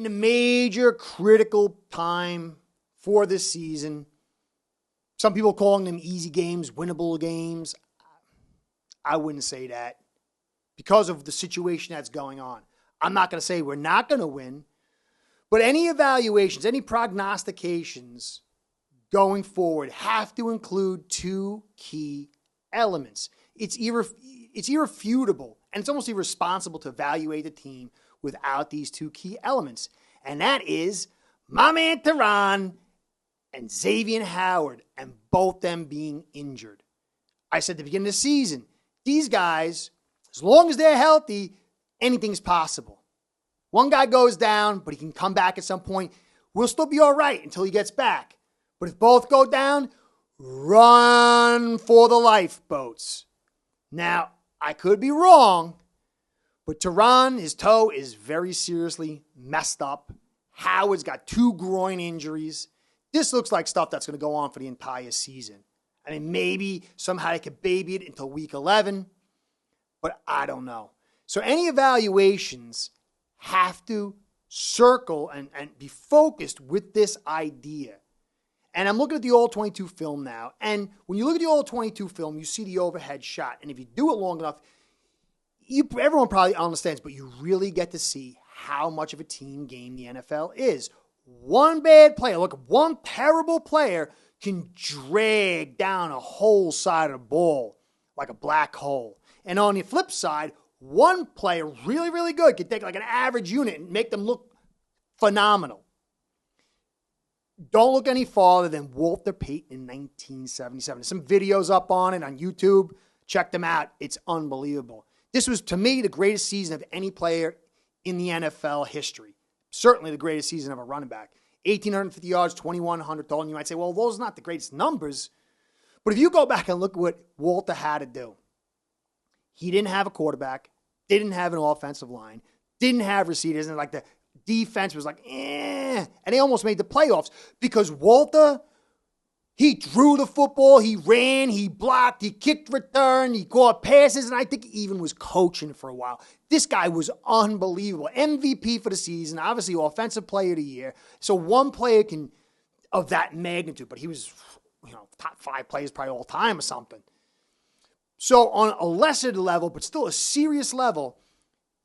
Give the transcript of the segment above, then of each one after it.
in a major critical time for this season. Some people calling them easy games, winnable games. I wouldn't say that because of the situation that's going on. I'm not going to say we're not going to win, but any evaluations, any prognostications going forward have to include two key elements. It's irrefutable, and it's almost irresponsible to evaluate the team without these two key elements. And that is my man Terron and Xavien Howard, and both them being injured. I said at the beginning of the season, these guys, as long as they're healthy, anything's possible. One guy goes down, but he can come back at some point. We'll still be all right until he gets back. But if both go down, run for the lifeboats. Now, I could be wrong, but Terron, his toe is very seriously messed up. Howard's got 2 groin injuries. This looks like stuff that's going to go on for the entire season. I mean, maybe somehow they could baby it until week 11, but I don't know. So any evaluations have to circle and be focused with this idea. And I'm looking at the All-22 film now, and when you look at the All-22 film, you see the overhead shot, and if you do it long enough, everyone probably understands, but you really get to see how much of a team game the NFL is. One bad player, look, one terrible player can drag down a whole side of the ball like a black hole. And on the flip side, one player really, really good can take like an average unit and make them look phenomenal. Don't look any farther than Walter Payton in 1977. There's some videos up on it on YouTube. Check them out. It's unbelievable. This was, to me, the greatest season of any player in the NFL history. Certainly the greatest season of a running back. 1,850 yards, 2,100 total. And you might say, well, those are not the greatest numbers. But if you go back and look at what Walter had to do, he didn't have a quarterback, didn't have an offensive line, didn't have receivers, and like the defense was like, and they almost made the playoffs because Walter, he drew the football, he ran, he blocked, he kicked return, he caught passes, and I think he even was coaching for a while. This guy was unbelievable. MVP for the season, obviously Offensive Player of the Year. So one player can, of that magnitude, but he was, top 5 players probably all time or something. So on a lesser level, but still a serious level,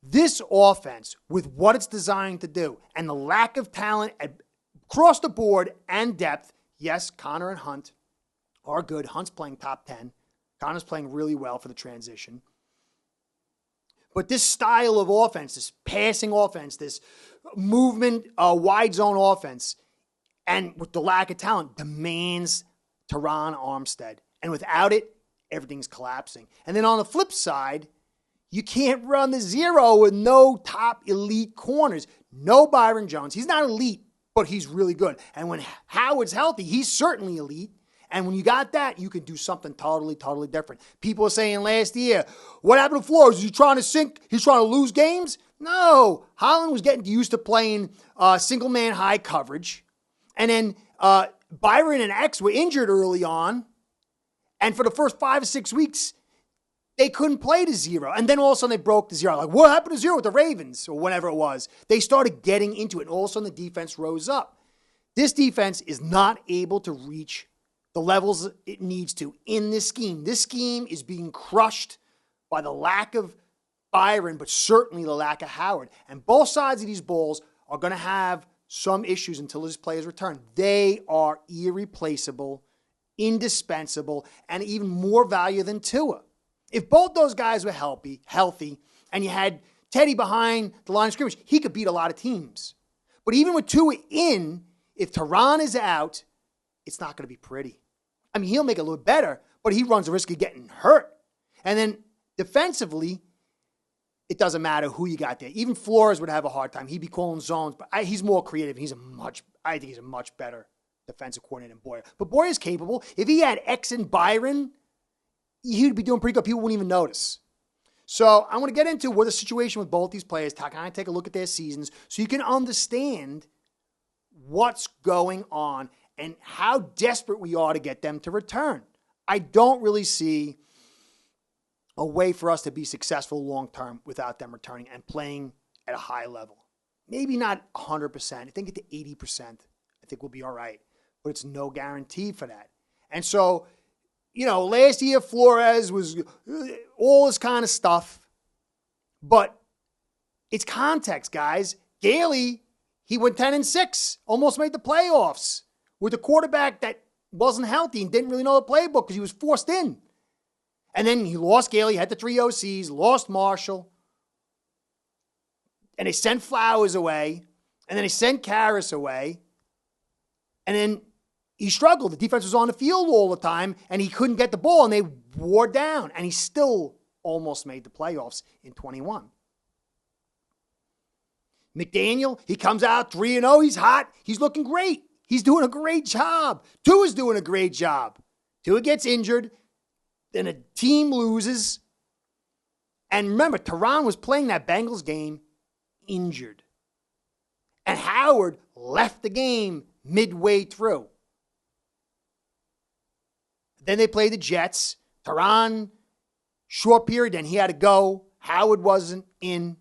this offense, with what it's designed to do, and the lack of talent across the board and depth, yes, Connor and Hunt are good. Hunt's playing top 10. Connor's playing really well for the transition. But this style of offense, this passing offense, this movement, wide zone offense, and with the lack of talent, demands Terron Armstead. And without it, everything's collapsing. And then on the flip side, you can't run the zero with no top elite corners. No Byron Jones. He's not elite, but he's really good. And when Howard's healthy, he's certainly elite. And when you got that, you can do something totally, totally different. People were saying last year, what happened to Flores? Is he trying to sink? He's trying to lose games? No. Holland was getting used to playing single-man high coverage. And then Byron and X were injured early on. And for the first 5 or 6 weeks, they couldn't play to zero. And then all of a sudden they broke to zero. Like, what happened to zero with the Ravens or whatever it was? They started getting into it, and all of a sudden the defense rose up. This defense is not able to reach the levels it needs to in this scheme. This scheme is being crushed by the lack of Byron, but certainly the lack of Howard. And both sides of these balls are going to have some issues until his players return. They are irreplaceable, indispensable, and even more value than Tua. If both those guys were healthy, and you had Teddy behind the line of scrimmage, he could beat a lot of teams. But even with Tua in, if Terron is out, it's not going to be pretty. I mean, he'll make it a little better, but he runs the risk of getting hurt. And then defensively, it doesn't matter who you got there. Even Flores would have a hard time. He'd be calling zones, but he's more creative. I think he's a much better defensive coordinator than Boyer. But Boyer's capable. If he had X and Byron, he'd be doing pretty good. People wouldn't even notice. So I want to get into what the situation with both these players, kind of take a look at their seasons so you can understand what's going on and how desperate we are to get them to return. I don't really see a way for us to be successful long-term without them returning and playing at a high level. maybe not 100%. I think get to 80%. I think we'll be all right. But it's no guarantee for that. And so, last year Flores was all this kind of stuff. But it's context, guys. Gailey, he went 10-6, almost made the playoffs with a quarterback that wasn't healthy and didn't really know the playbook because he was forced in. And then he lost Gailey, had the 3 OCs, lost Marshall. And they sent Flowers away. And then they sent Karras away. And then he struggled. The defense was on the field all the time, and he couldn't get the ball, and they wore down. And he still almost made the playoffs in 21. McDaniel, he comes out 3-0. He's hot. He's looking great. He's doing a great job. Tua's doing a great job. Tua gets injured. Then a team loses. And remember, Terron was playing that Bengals game injured. And Howard left the game midway through. Then they played the Jets. Terron, short period, then he had to go. Howard wasn't in.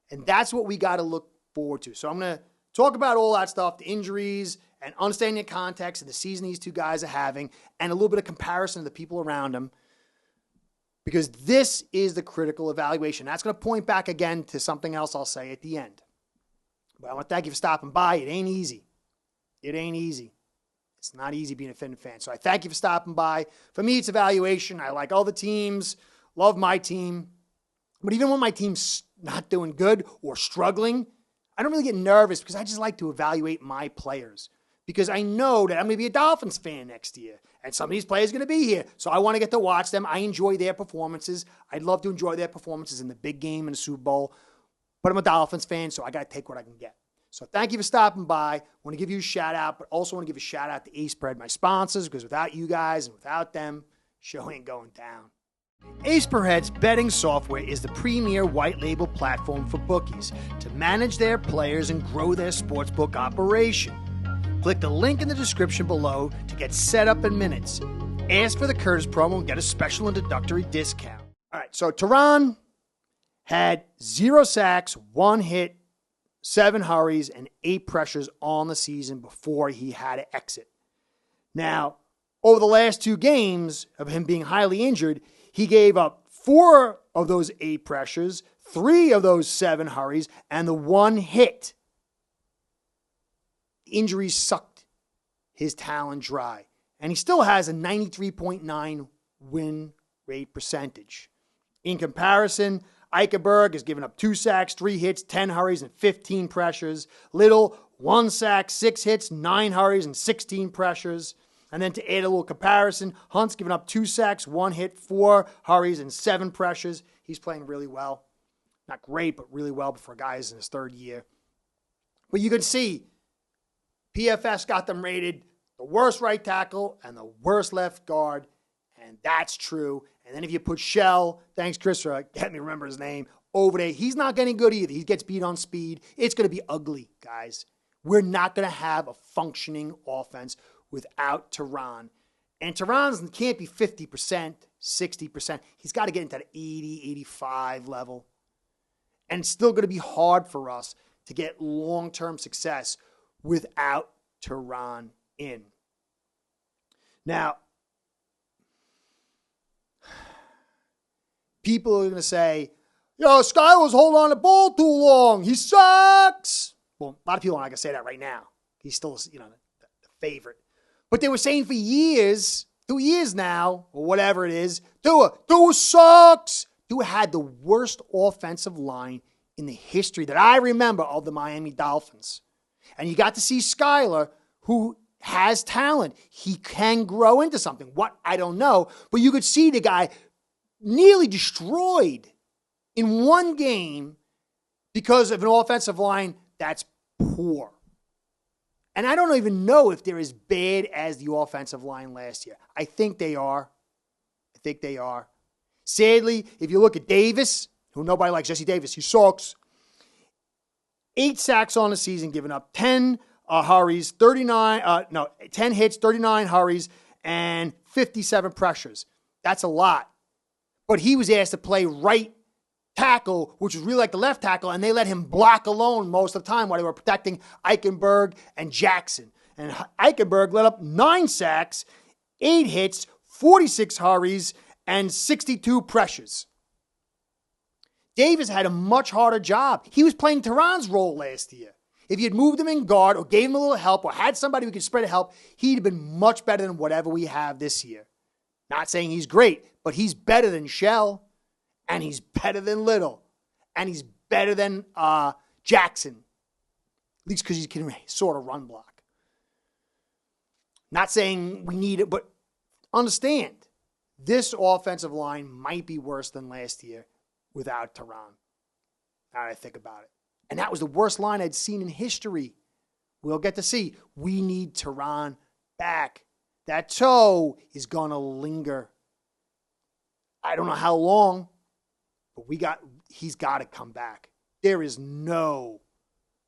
And that's what we got to look forward to. So I'm going to talk about all that stuff, the injuries, and understanding the context of the season these two guys are having, and a little bit of comparison to the people around them. Because this is the critical evaluation. That's going to point back again to something else I'll say at the end. But I want to thank you for stopping by. It ain't easy. It ain't easy. It's not easy being a Fin fan. So I thank you for stopping by. For me, it's evaluation. I like all the teams, love my team. But even when my team's not doing good or struggling, I don't really get nervous because I just like to evaluate my players. Because I know that I'm going to be a Dolphins fan next year. And some of these players are going to be here. So I want to get to watch them. I enjoy their performances. I'd love to enjoy their performances in the big game in the Super Bowl. But I'm a Dolphins fan, so I got to take what I can get. So thank you for stopping by. I want to give you a shout out, but also want to give a shout out to AcePerHead, my sponsors, because without you guys and without them, show ain't going down. AcePerHead's betting software is the premier white label platform for bookies to manage their players and grow their sportsbook operation. Click the link in the description below to get set up in minutes. Ask for the Curtis promo and get a special introductory discount. All right, so Terron had 0 sacks, 1 hit, 7 hurries, and 8 pressures on the season before he had to exit. Now, over the last 2 games of him being highly injured, he gave up 4 of those 8 pressures, 3 of those 7 hurries, and the 1 hit. Injuries sucked his talent dry. And he still has a 93.9 win rate percentage. In comparison, Eichenberg has given up 2 sacks, 3 hits, 10 hurries, and 15 pressures. Little, 1 sack, 6 hits, 9 hurries, and 16 pressures. And then to add a little comparison, Hunt's given up 2 sacks, 1 hit, 4 hurries, and 7 pressures. He's playing really well. Not great, but really well for a guy who's in his 3rd year. But you can see, PFS got them rated the worst right tackle and the worst left guard, and that's true. And then if you put Shell, thanks Chris for getting me to remember his name, over there, he's not getting good either. He gets beat on speed. It's going to be ugly, guys. We're not going to have a functioning offense without Terron. And Terron can't be 50%, 60%. He's got to get into the 80, 85 level. And it's still going to be hard for us to get long-term success without Terron in. Now, people are going to say, Skyler's holding on the ball too long. He sucks. Well, a lot of people aren't going to say that right now. He's still, the favorite. But they were saying for years, 2 years now, or whatever it is, Tua sucks. Tua had the worst offensive line in the history that I remember of the Miami Dolphins. And you got to see Skyler, who has talent. He can grow into something. What? I don't know. But you could see the guy nearly destroyed in one game because of an offensive line that's poor. And I don't even know if they're as bad as the offensive line last year. I think they are. Sadly, if you look at Davis, who nobody likes, Jesse Davis, he sucks. 8 sacks on the season, giving up 10 hurries, 10 hits, 39 hurries, and 57 pressures. That's a lot. But he was asked to play right tackle, which was really like the left tackle, and they let him block alone most of the time while they were protecting Eichenberg and Jackson. And Eichenberg let up 9 sacks, 8 hits, 46 hurries, and 62 pressures. Davis had a much harder job. He was playing Terron's role last year. If you had moved him in guard or gave him a little help or had somebody who could spread help, he'd have been much better than whatever we have this year. Not saying he's great, but he's better than Shell, and he's better than Little, and he's better than Jackson, at least because he can sort of run block. Not saying we need it, but understand, this offensive line might be worse than last year without Terron. Now that I think about it. And that was the worst line I'd seen in history. We'll get to see. We need Terron back. That toe is going to linger. I don't know how long, but he's got to come back. There is no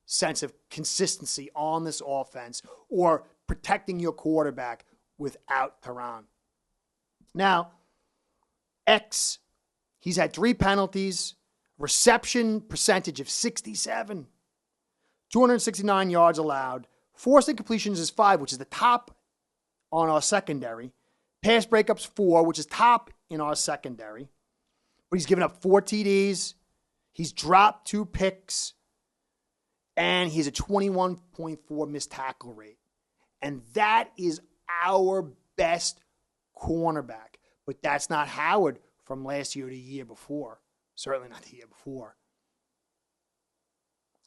sense of consistency on this offense or protecting your quarterback without Terron. Now, he's had 3 penalties, reception percentage of 67, 269 yards allowed, forced incompletions is 5, which is the top on our secondary, pass breakups 4, which is top in our secondary, but he's given up 4 TDs, he's dropped 2 picks, and he's a 21.4 missed tackle rate. And that is our best cornerback. But that's not Howard from last year or the year before. Certainly not the year before.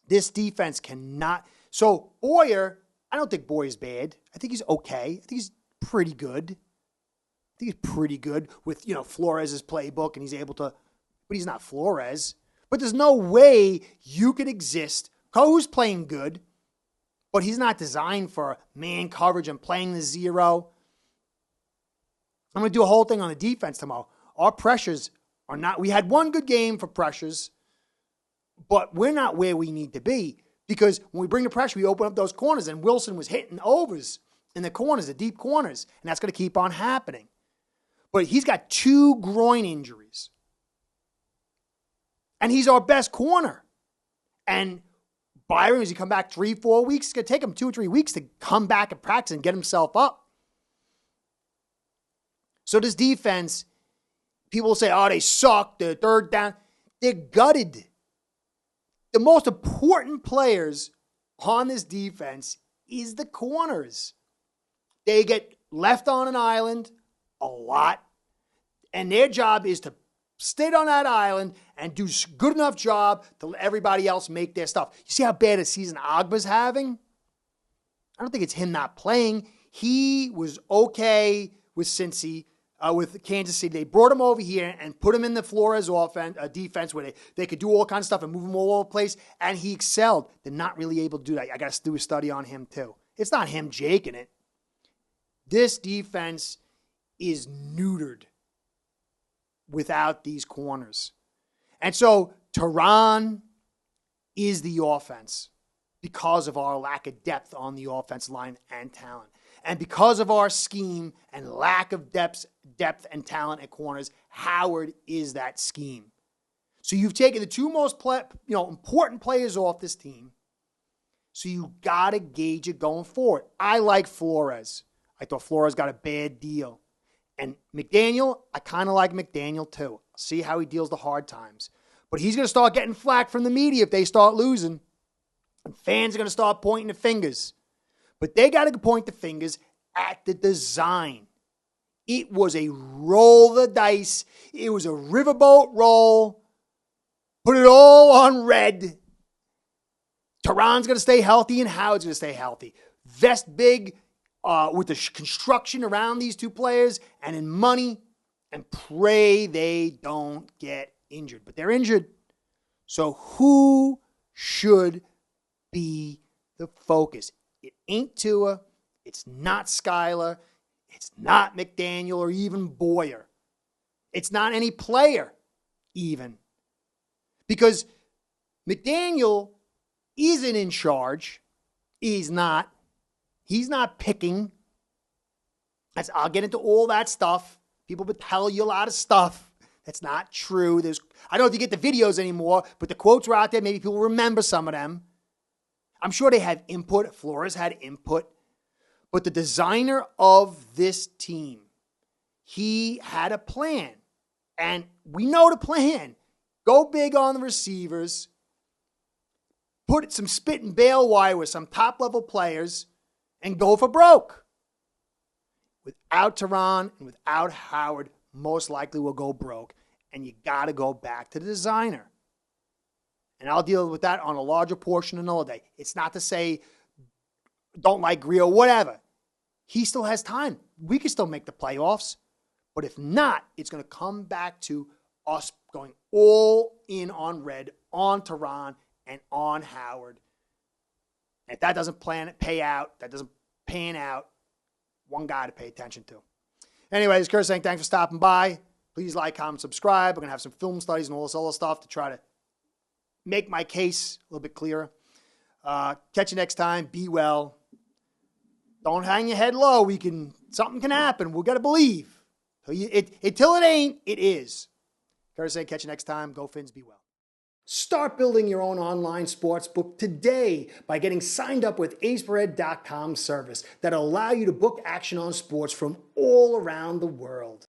This defense cannot. So Boyer, I don't think Boyer's bad. I think he's okay. I think he's pretty good. With, Flores' playbook, and he's able to, but he's not Flores. But there's no way you could exist. Kohu's playing good, but he's not designed for man coverage and playing the zero. I'm going to do a whole thing on the defense tomorrow. Our pressures are not, we had one good game for pressures, but we're not where we need to be because when we bring the pressure, we open up those corners, and Wilson was hitting overs in the corners, the deep corners, and that's going to keep on happening. But he's got 2 groin injuries, and he's our best corner. And Byron, as he come back 3-4 weeks, it's going to take him 2 or 3 weeks to come back and practice and get himself up. So this defense, people will say, oh, they suck, they're third down. They're gutted. The most important players on this defense is the corners. They get left on an island a lot, and their job is to stay on that island and do a good enough job to let everybody else make their stuff. You see how bad a season Ogba's having? I don't think it's him not playing. He was okay with Cincy, with Kansas City. They brought him over here and put him in the Flores defense where they could do all kinds of stuff and move him all over the place, and he excelled. They're not really able to do that. I got to do a study on him too. It's not him jaking it. This defense is neutered without these corners. And so Terron is the offense because of our lack of depth on the offensive line and talent. And because of our scheme and lack of depth and talent at corners, Howard is that scheme. So you've taken the 2 most important players off this team. So you got to gauge it going forward. I like Flores. I thought Flores got a bad deal. And McDaniel, I kind of like McDaniel too. See how he deals the hard times. But he's going to start getting flack from the media if they start losing. And fans are going to start pointing the fingers. But they got to point the fingers at the design. It was a roll the dice. It was a riverboat roll. Put it all on red. Terron's going to stay healthy and Howard's going to stay healthy. Vest big with the construction around these 2 players and in money, and pray they don't get injured. But they're injured. So who should be the focus? It ain't Tua. It's not Skylar. It's not McDaniel or even Boyer. It's not any player even. Because McDaniel isn't in charge. He's not. He's not picking. I'll get into all that stuff. People would tell you a lot of stuff That's not true. I don't know if you get the videos anymore, but the quotes were out there. Maybe people remember some of them. I'm sure they had input. Flores had input. But the designer of this team, he had a plan. And we know the plan. Go big on the receivers. Put some spit and bail wire with some top-level players and go for broke. Without Terron and without Howard, most likely will go broke. And you got to go back to the designer. And I'll deal with that on a larger portion another day. It's not to say don't like Griot, whatever. He still has time. We can still make the playoffs. But if not, it's going to come back to us going all in on Red, on Terron, and on Howard. And if that doesn't pay out, that doesn't pan out, one guy to pay attention to. Anyways, Kurt saying thanks for stopping by. Please like, comment, subscribe. We're going to have some film studies and all this other stuff to try to make my case a little bit clearer. Catch you next time. Be well. Don't hang your head low. Something can happen. We got to believe. Until it ain't, it is. Kurt saying catch you next time. Go Fins. Be well. Start building your own online sportsbook today by getting signed up with AcePerHead.com service that'll allow you to book action on sports from all around the world.